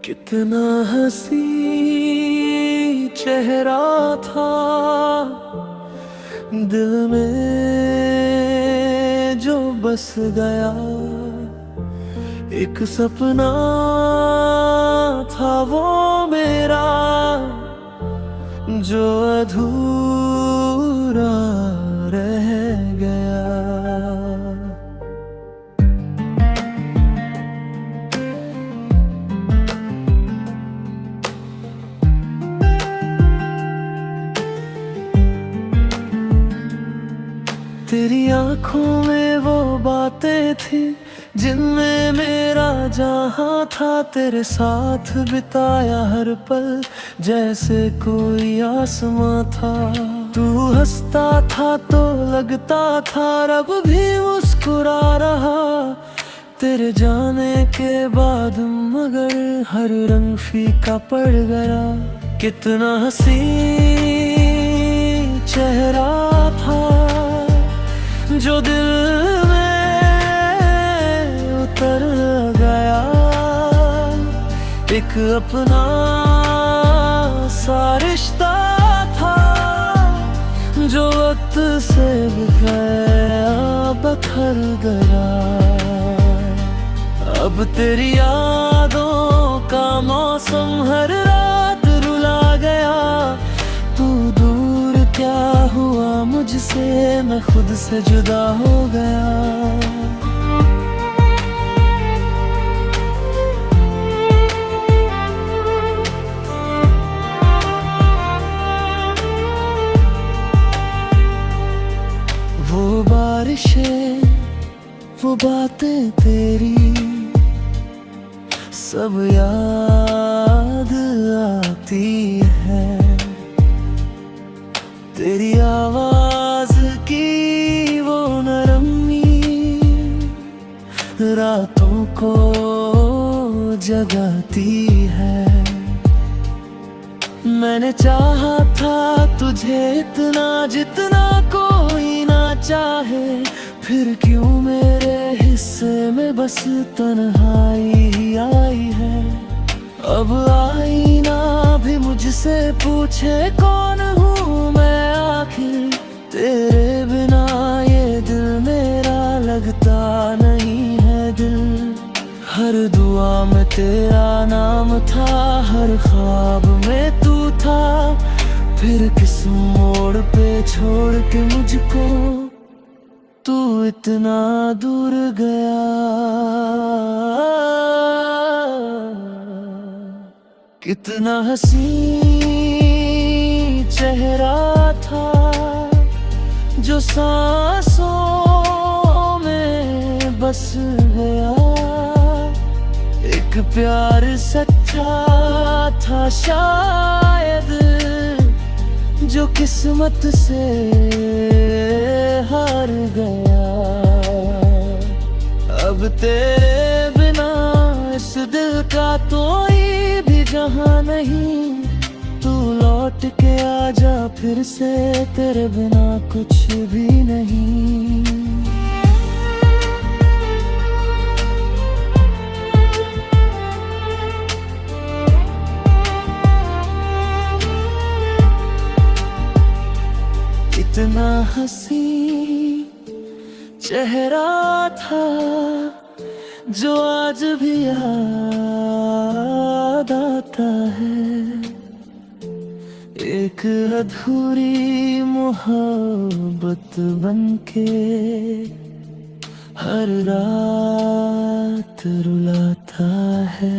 कितना हंसी चेहरा था दिल में जो बस गया। एक सपना था वो मेरा जो अधूरा रह गया। तेरी आंखों में वो बातें थी जिनमें मेरा जहां था। तेरे साथ बिताया हर पल जैसे कोई आसमां था। तू हंसता था तो लगता था रब भी मुस्कुरा रहा। तेरे जाने के बाद मगर हर रंग फीका पड़ गया। कितना हंसी चेहरा था जो दिल में उतर गया। एक अपना सा रिश्ता था जो वक्त से गया बखर गया। अब तेरी यादों का मौसम हर रात रुला गया। तू दूर क्या हुआ मुझसे, मैं खुद से जुदा हो गया। वो बारिशें, वो बातें तेरी सब याद आती है। तेरी आवाज की वो नरमी रातों को जगाती है। मैंने चाहा था तुझे इतना जितना कोई ना चाहे। फिर क्यों मेरे हिस्से में बस तन्हाई ही आई है। अब आईना भी मुझसे पूछे कौन हूँ मैं आखिर। तेरे बिना ये दिल मेरा लगता नहीं है दिल। हर दुआ में तेरा नाम था, हर ख्वाब में तू था। फिर किस मोड़ पे छोड़ के मुझको तू इतना दूर गया। कितना हंसी चेहरा था जो सांसों में बस गया। एक प्यार सच्चा था शायद जो किस्मत से हार गया। अब तेरे बिना इस दिल का कोई भी जहां नहीं। तू लौट के आजा फिर से, तेरे बिना कुछ भी नहीं। इतना हंसी चेहरा था जो आज भी याद आता है। एक अधूरी मोहब्बत बनके हर रात रुलाता है।